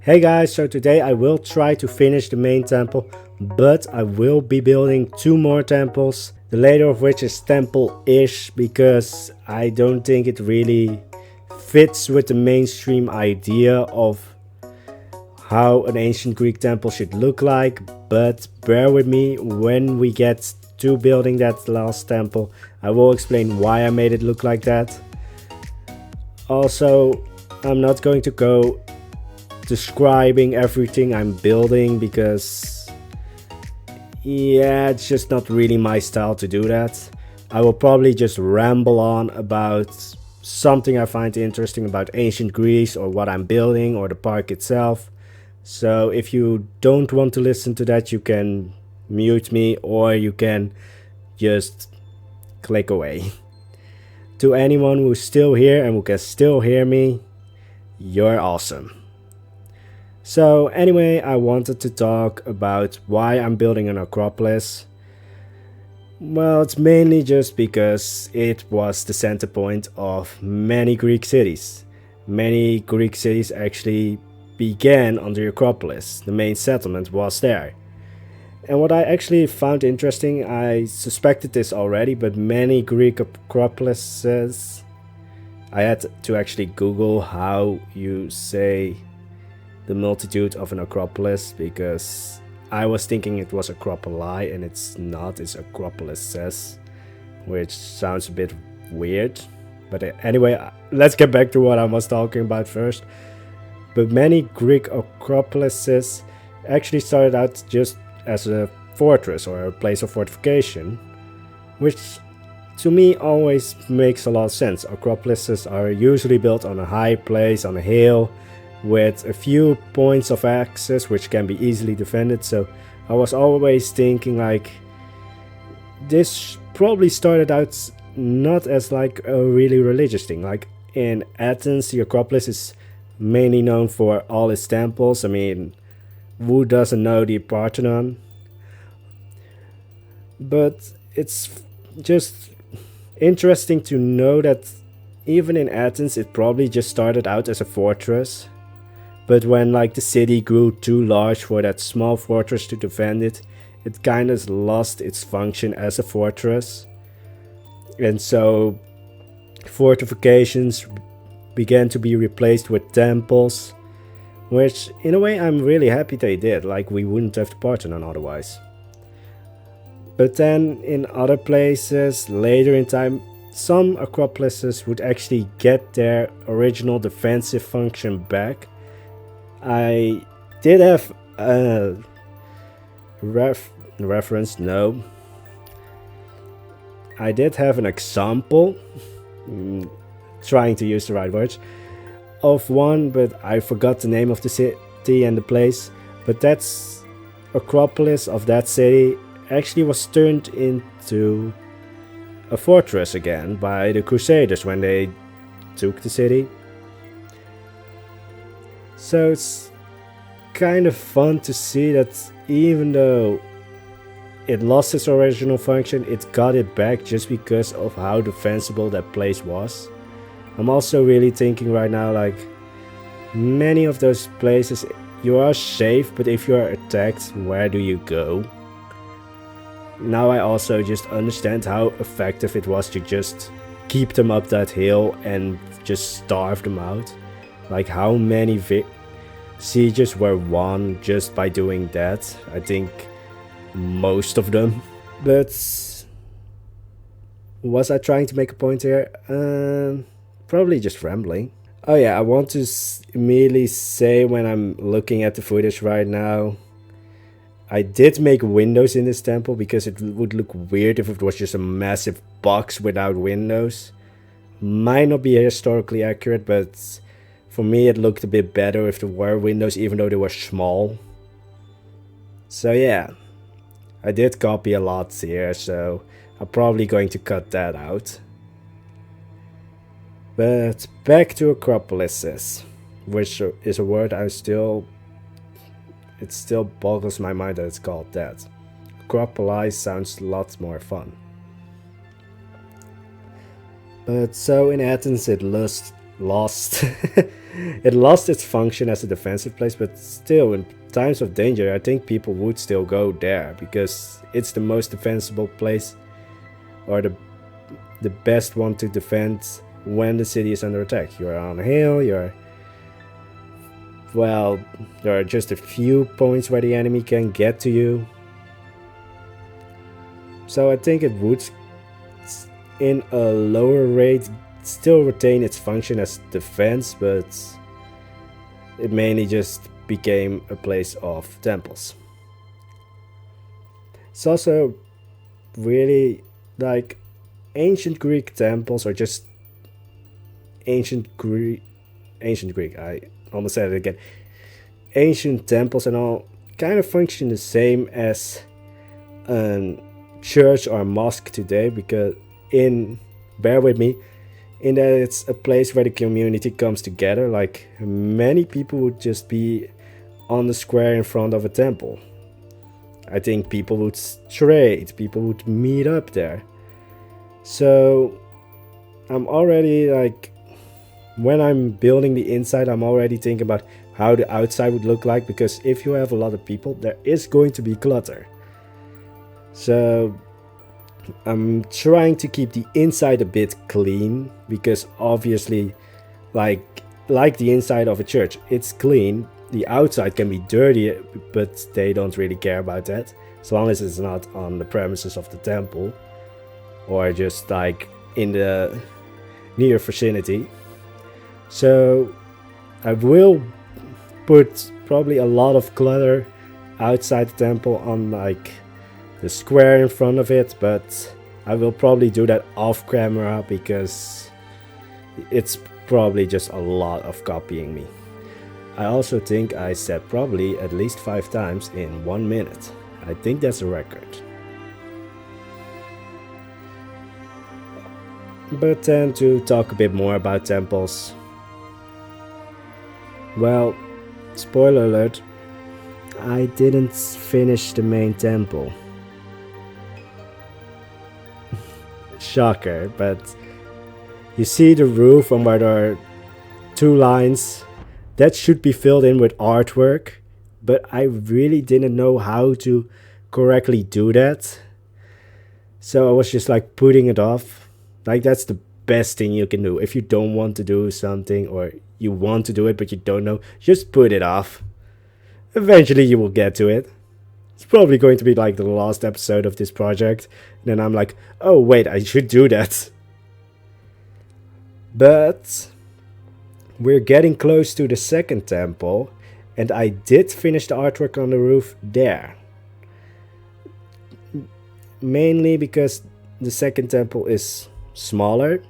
Hey guys, so today I will try to finish the main temple, but I will be building two more temples, the later of which is temple-ish, because I don't think it really fits with the mainstream idea of how an ancient Greek temple should look like. But bear with me, when we get to building that last temple, I will explain why I made it look like that. Also, I'm not going to go describing everything I'm building because it's just not really my style to do that. I will probably just ramble on about something I find interesting about ancient Greece or what I'm building or the park itself. So if you don't want to listen to that, you can mute me or you can just click away. To anyone who's still here and who can still hear me, you're awesome. So anyway, I wanted to talk about why I'm building an Acropolis. Well, it's mainly just because it was the center point of many Greek cities. Many Greek cities actually began on the Acropolis. The main settlement was there. And what I actually found interesting, I suspected this already, but many Greek Acropolises, I had to actually Google how you say the multitude of an Acropolis, because I was thinking it was Acropoli and it's not, it's Acropolises, which sounds a bit weird. But anyway, let's get back to what I was talking about first. But many Greek Acropolises actually started out just as a fortress or a place of fortification, which to me always makes a lot of sense. Acropolises are usually built on a high place, on a hill, with a few points of access which can be easily defended. So I was always thinking like this probably started out not as like a really religious thing. Like in Athens, the Acropolis is mainly known for all its temples. I mean, who doesn't know the Parthenon? But it's just interesting to know that even in Athens it probably just started out as a fortress. But when like the city grew too large for that small fortress to defend it, it kind of lost its function as a fortress. And so fortifications began to be replaced with temples, which in a way I'm really happy they did, like we wouldn't have the Parthenon otherwise. But then in other places, later in time, some Acropolises would actually get their original defensive function back. I did have a reference, no. I did have an example, trying to use the right words, of one, but I forgot the name of the city and the place. But that's Acropolis of that city actually was turned into a fortress again by the Crusaders when they took the city. So it's kind of fun to see that even though it lost its original function, it got it back just because of how defensible that place was. I'm also really thinking right now, like, many of those places you are safe, but if you are attacked, where do you go? Now I also just understand how effective it was to just keep them up that hill and just starve them out. Like how many sieges were won just by doing that? I think most of them. But was I trying to make a point here? Probably just rambling. Oh yeah, I want to immediately say when I'm looking at the footage right now, I did make windows in this temple because it would look weird if it was just a massive box without windows. Might not be historically accurate, but for me it looked a bit better if there were windows, even though they were small. So yeah, I did copy a lot here, so I'm probably going to cut that out. But back to Acropolises, which is a word it still boggles my mind that it's called that. Acropolis sounds lots more fun. But so in Athens it lost lost it lost its function as a defensive place, but still in times of danger I think people would still go there because it's the most defensible place, or the best one to defend when the city is under attack. You're on a hill, well, there are just a few points where the enemy can get to you. So I think it would, in a lower rate, still retain its function as defense, but it mainly just became a place of temples. It's also really like ancient Greek temples, or just ancient Greek, I almost said it again. Ancient temples and all kind of function the same as a church or a mosque today, because bear with me, in that it's a place where the community comes together. Like, many people would just be on the square in front of a temple. I think people would trade, people would meet up there. So I'm already like, when I'm building the inside, I'm already thinking about how the outside would look like, because if you have a lot of people, there is going to be clutter. So I'm trying to keep the inside a bit clean, because obviously, like the inside of a church, it's clean. The outside can be dirty, but they don't really care about that, as long as it's not on the premises of the temple, or just like in the near vicinity. So I will put probably a lot of clutter outside the temple on like the square in front of it, but I will probably do that off camera because it's probably just a lot of copying me. I also think I said probably at least 5 times in 1 minute. I think that's a record. But then to talk a bit more about temples. Well, spoiler alert, I didn't finish the main temple. Shocker, but you see the roof on where there are 2 lines, that should be filled in with artwork, but I really didn't know how to correctly do that. So I was just like putting it off. Like, that's the best thing you can do. If you don't want to do something, or you want to do it but you don't know, just put it off. Eventually you will get to it. It's probably going to be like the last episode of this project. And then I'm like, oh wait, I should do that. But we're getting close to the second temple, and I did finish the artwork on the roof there. Mainly because the second temple is smaller,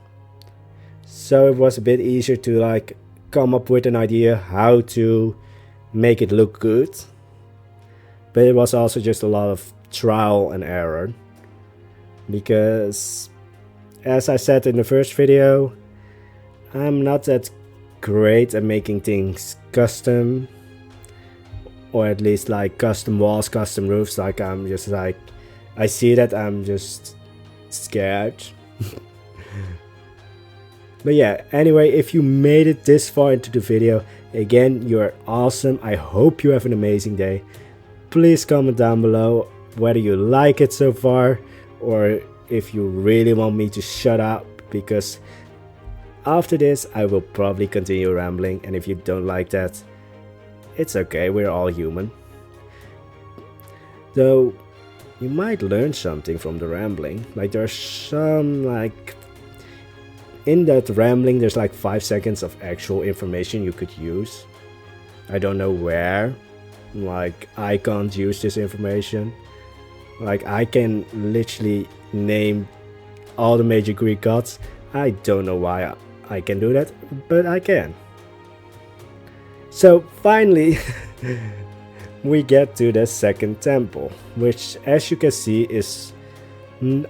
so it was a bit easier to like come up with an idea how to make it look good. But it was also just a lot of trial and error, because as I said in the first video, I'm not that great at making things custom, or at least like custom walls, custom roofs. Like, I'm just like, I see that, I'm just scared. But yeah, anyway, if you made it this far into the video, again, you're awesome. I hope you have an amazing day. Please comment down below whether you like it so far, or if you really want me to shut up, because after this I will probably continue rambling, and if you don't like that, it's okay, we're all human. Though you might learn something from the rambling. Like, there's some like, in that rambling there's like 5 seconds of actual information you could use. I don't know where. Like, I can't use this information. Like, I can literally name all the major Greek gods. I don't know why I can do that, but I can. So finally we get to the second temple, which, as you can see, is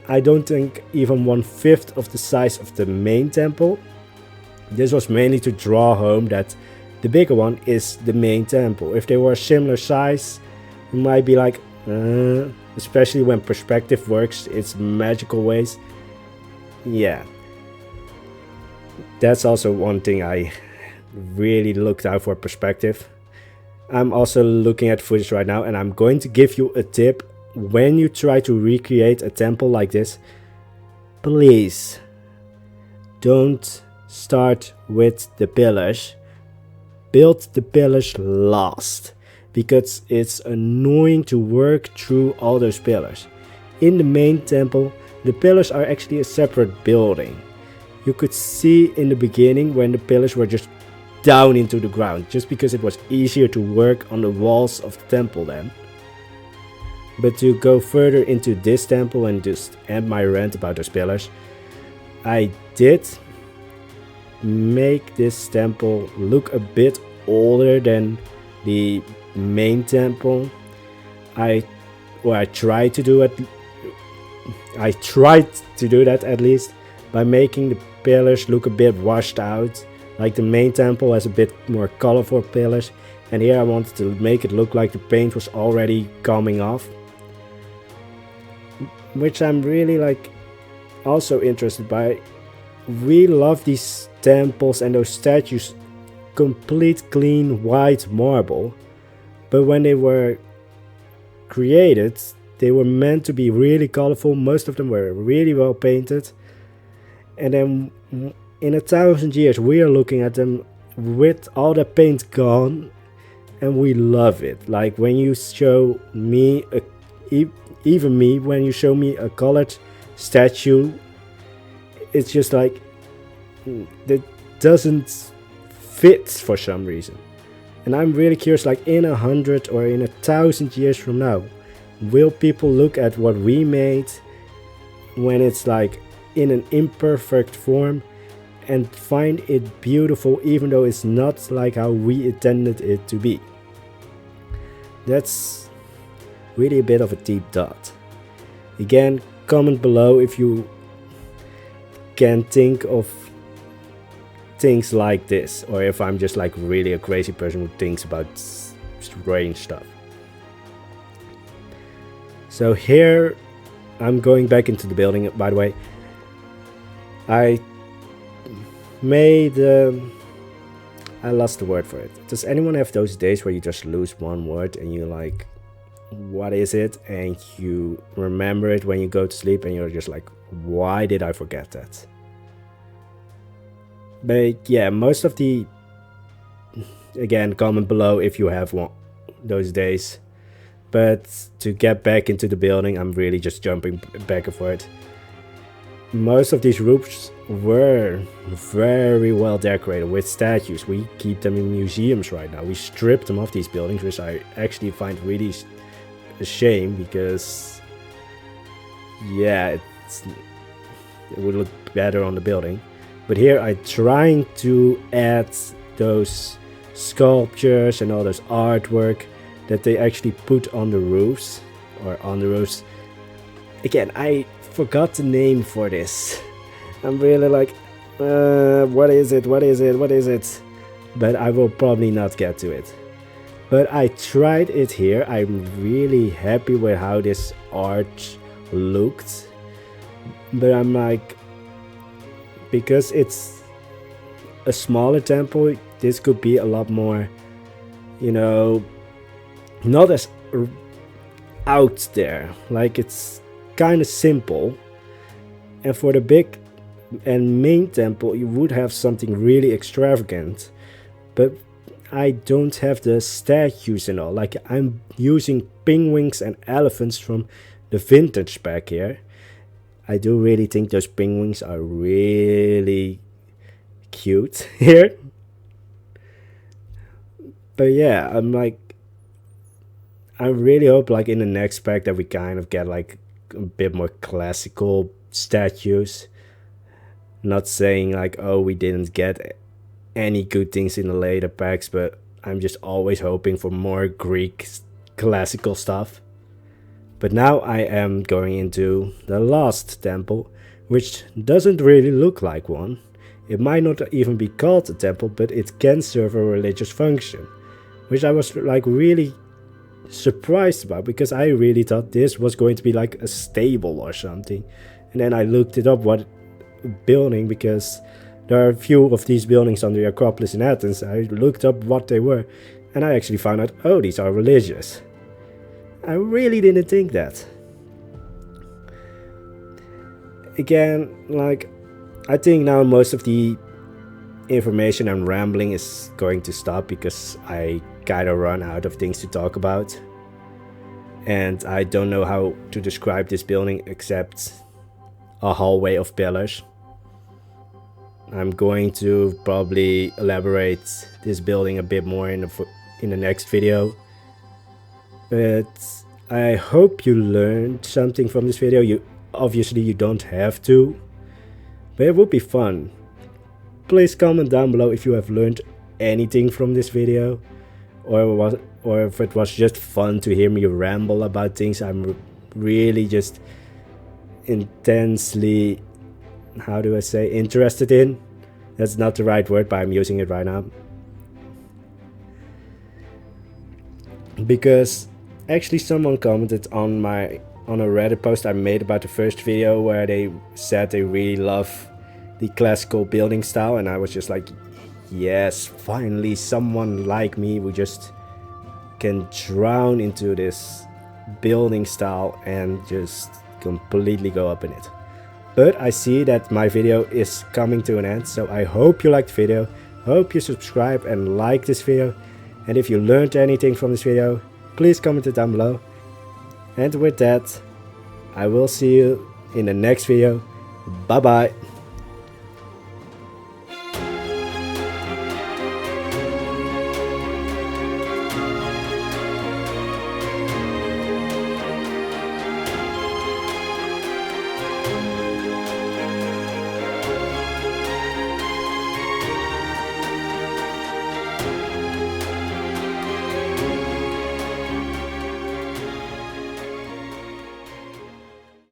I don't think even 1/5 of the size of the main temple. This was mainly to draw home that the bigger one is the main temple. If they were similar size, you might be like, especially when perspective works its magical ways. Yeah. That's also one thing I really looked out for perspective. I'm also looking at footage right now, and I'm going to give you a tip. When you try to recreate a temple like this, please don't start with the pillars. Build the pillars last, because it's annoying to work through all those pillars. In the main temple, the pillars are actually a separate building. You could see in the beginning when the pillars were just down into the ground, just because it was easier to work on the walls of the temple then. But to go further into this temple and just end my rant about those pillars, I did make this temple look a bit older than the main temple. I tried to do that at least, by making the pillars look a bit washed out. Like the main temple has a bit more colorful pillars, and here I wanted to make it look like the paint was already coming off, which I'm really like also interested by. We love these temples and those statues complete clean white marble, but when they were created, they were meant to be really colorful. Most of them were really well painted, and then in 1,000 years we are looking at them with all the paint gone, and we love it. Like when you show me when you show me a colored statue, it's just like it doesn't fit for some reason. And I'm really curious, like in 100 or in 1,000 years from now, will people look at what we made when it's like in an imperfect form and find it beautiful, even though it's not like how we intended it to be? That's really a bit of a deep thought. Again, comment below if you can think of things like this, or if I'm just like really a crazy person who thinks about strange stuff. So here I'm going back into the building. By the way, I lost the word for it. Does anyone have those days where you just lose one word and you like, what is it? And you remember it when you go to sleep and you're just like, why did I forget that? But yeah, most of the, again, comment below if you have one those days. But to get back into the building, I'm really just jumping back and forth. Most of these roofs were very well decorated with statues. We keep them in museums right now. We stripped them off these buildings, which I actually find really a shame, because yeah, it would look better on the building. But here I'm trying to add those sculptures and all those artwork that they actually put on the roofs, or on the roofs. Again, I forgot the name for this. I'm really like, what is it? But I will probably not get to it. But I tried it here. I'm really happy with how this art looked. But I'm like, because it's a smaller temple, this could be a lot more, you know, not as out there. Like, it's kind of simple. And for the big and main temple, you would have something really extravagant. But I don't have the statues and all. Like, I'm using penguins and elephants from the vintage pack here. I do really think those penguins are really cute here. But yeah, I'm like, I really hope like in the next pack that we kind of get like a bit more classical statues. Not saying like, oh, we didn't get any good things in the later packs, but I'm just always hoping for more Greek classical stuff. But now I am going into the last temple, which doesn't really look like one. It might not even be called a temple, but it can serve a religious function, which I was like really surprised about, because I really thought this was going to be like a stable or something. And then I looked it up what building, because There are a few of these buildings on the Acropolis in Athens. I looked up what they were, and I actually found out, oh, these are religious. I really didn't think that. Again, like, I think now most of the information and rambling is going to stop because I kinda run out of things to talk about. And I don't know how to describe this building except a hallway of pillars. I'm going to probably elaborate this building a bit more in the next video. But I hope you learned something from this video. Obviously you don't have to, but it would be fun. Please comment down below if you have learned anything from this video, or if it was just fun to hear me ramble about things I'm really just intensely, how do I say, interested in. That's not the right word, but I'm using it right now. Because actually someone commented on a Reddit post I made about the first video where they said they really love the classical building style, and I was just like, yes, finally someone like me who just can drown into this building style and just completely go up in it. But I see that my video is coming to an end, so I hope you liked the video, hope you subscribe and like this video, and if you learned anything from this video, please comment it down below. And with that, I will see you in the next video. Bye bye.